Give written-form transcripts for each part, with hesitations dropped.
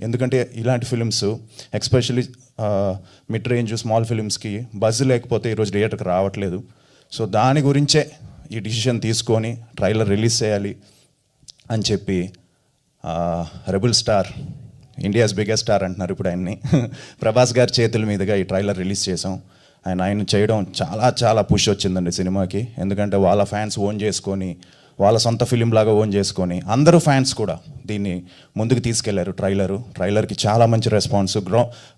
ఎందుకంటే ఇలాంటి films especially mid range small ఫిలిమ్స్కి బజ్ లేకపోతే ఈరోజు థియేటర్కి రావట్లేదు. సో దాని గురించే ఈ డిసిషన్ తీసుకొని ట్రైలర్ రిలీజ్ చేయాలి అని చెప్పి rebel star, India's biggest star అంటున్నారు ఇప్పుడు ఆయన్ని, ప్రభాస్ గారి చేతుల మీదుగా ఈ ట్రైలర్ రిలీజ్ చేసాం. ఆయన చేయడం చాలా చాలా పుష్ వచ్చిందండి సినిమాకి. ఎందుకంటే వాళ్ళ ఫ్యాన్స్ ఓన్ చేసుకొని, వాళ్ళ సొంత ఫిలిం లాగా ఓన్ చేసుకొని, అందరూ ఫ్యాన్స్ కూడా దీన్ని ముందుకు తీసుకెళ్లారు. ట్రైలర్కి చాలా మంచి రెస్పాన్స్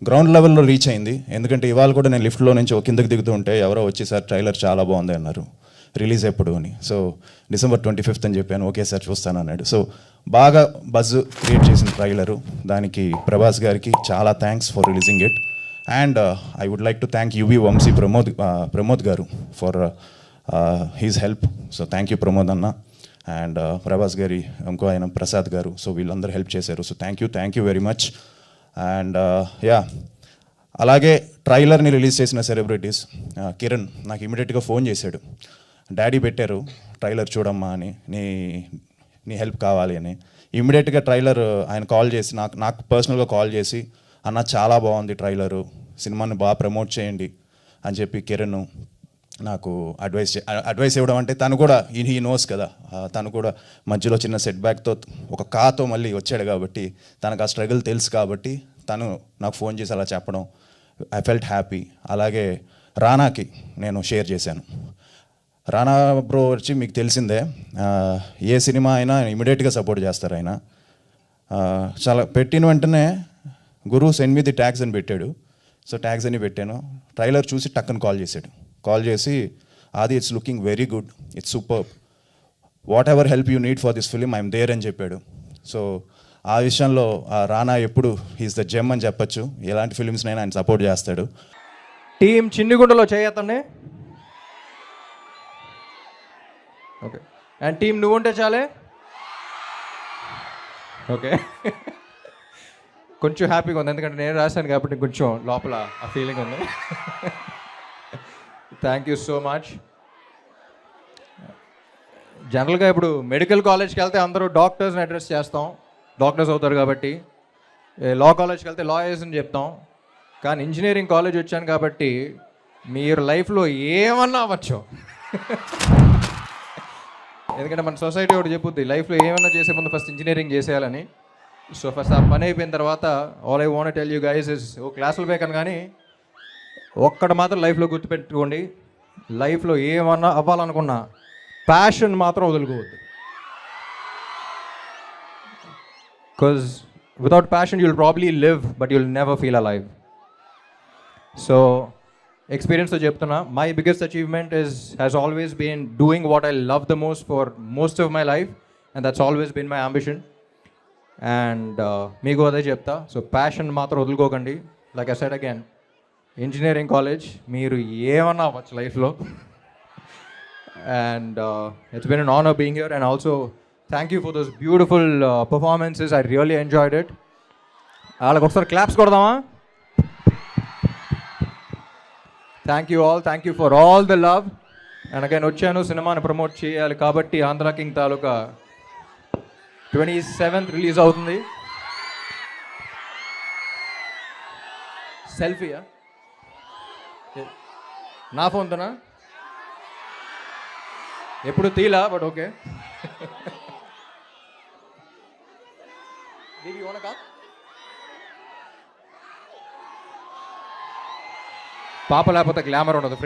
గ్రౌండ్ లెవెల్లో రీచ్ అయింది. ఎందుకంటే ఇవాళ కూడా నేను లిఫ్ట్లో నుంచి కిందకి దిగుతూ ఉంటే ఎవరో వచ్చి సార్ ట్రైలర్ చాలా బాగుంది అన్నారు, రిలీజ్ ఎప్పుడు అని. సో December 25th అని చెప్పాను. ఓకే సార్ చూస్తాను అన్నాడు. సో బాగా బజ్ క్రియేట్ చేసిన ట్రైలరు, దానికి ప్రభాస్ గారికి చాలా thanks for releasing it. And I would like to thank UV Vamsi Pramod garu for his help. So thank you Pramod అన్న. అండ్ ప్రభాస్ గారి ఇంకో ఆయన ప్రసాద్ గారు. సో వీళ్ళందరూ హెల్ప్ చేశారు. So thank you very much. And అలాగే ట్రైలర్ని రిలీజ్ చేసిన సెలబ్రిటీస్, కిరణ్ నాకు ఇమీడియట్గా ఫోన్ చేశాడు, డాడీ పెట్టారు ట్రైలర్ చూడమ్మా అని, నీ హెల్ప్ కావాలి అని. ఇమీడియట్గా ట్రైలర్ ఆయన కాల్ చేసి నాకు పర్సనల్గా కాల్ చేసి, అన్న చాలా బాగుంది ట్రైలరు, సినిమాని బాగా ప్రమోట్ చేయండి అని చెప్పి కిరణ్ నాకు అడ్వైస్ ఇవ్వడం. అంటే తను కూడా హీ నోస్ కదా, తను కూడా మధ్యలో చిన్న సెట్ బ్యాక్తో ఒక కాతో మళ్ళీ వచ్చాడు కాబట్టి తనకు ఆ స్ట్రగుల్ తెలుసు కాబట్టి తను నాకు ఫోన్ చేసి అలా చెప్పడం ఐ ఫెల్ట్ హ్యాపీ. అలాగే రానాకి నేను షేర్ చేశాను. రానా బ్రో వచ్చి మీకు తెలిసిందే, ఏ సినిమా అయినా ఇమీడియట్గా సపోర్ట్ చేస్తారు ఆయన. చాలా పెట్టిన వెంటనే గురు సెండ్ మీ ది ట్యాగ్స్ అని పెట్టాడు. సో ట్యాగ్స్ అని పెట్టాను. ట్రైలర్ చూసి టక్కన కాల్ చేసి ఆది it's looking very good, it's super, whatever help you need for this film I'm there అని చెప్పాడు. సో ఆ విషయంలో రానా ఎప్పుడు హీస్ ద జెమ్ అని చెప్పచ్చు. ఎలాంటి ఫిలిమ్స్నైనా ఆయన సపోర్ట్ చేస్తాడు. టీం చిన్నిగుండలో చేయతండి. ఓకే, అండ్ టీం నువ్వు ఉంటే చాలే. ఓకే, కొంచెం హ్యాపీగా ఉంది ఎందుకంటే నేను రాశాను కాబట్టి కొంచెం లోపల ఆ ఫీలింగ్ ఉంది. Thank you so much. జనరల్గా ఇప్పుడు మెడికల్ కాలేజ్కి వెళ్తే అందరూ డాక్టర్స్ని అడ్రస్ చేస్తాం, డాక్టర్స్ అవుతారు కాబట్టి. లా కాలేజ్కి వెళ్తే లాయర్స్ అని చెప్తాం. కానీ ఇంజనీరింగ్ కాలేజ్ వచ్చాను కాబట్టి మీరు లైఫ్లో ఏమన్నా అవ్వచ్చు. ఎందుకంటే మన సొసైటీ ఒకటి చెప్పుద్ది, లైఫ్లో ఏమన్నా చేసే ముందు ఫస్ట్ ఇంజనీరింగ్ చేసేయాలని. సో ఫస్ట్ ఆ పని అయిపోయిన తర్వాత all I want tell you guys is, ఓ క్లాసులు బేకను కానీ ఒక్కడ మాత్రం లైఫ్లో గుర్తుపెట్టుకోండి, లైఫ్లో ఏమన్నా అవ్వాలనుకున్నా ప్యాషన్ మాత్రం వదులుకోవద్దు. Because without passion you'll probably live but you'll never feel alive. So ఎక్స్పీరియన్స్తో చెప్తున్నా, my biggest achievement has always been doing what I love the most for most of my life, and that's always been my ambition. And మీకు అదే చెప్తా, so passion మాత్రం వదులుకోకండి. Like I said again, engineering college మీరు ఏమన్నా అవ్వచ్చు లైఫ్లో. And it's been an honour being here, and also thank you for those beautiful performances. I really enjoyed it. వాళ్ళకి ఒకసారి క్లాప్స్ కొడదామా? Thank you all, thank you for all the love. And again వచ్చాను సినిమాని promote చేయాలి కాబట్టి Andhra king తాలూకా 27th release అవుతుంది. సెల్ఫీయా నా ఫోన్తోనా? ఎప్పుడు తీలా, బట్ ఓకే. పాప లేకపోతే గ్లామర్ ఉండదు.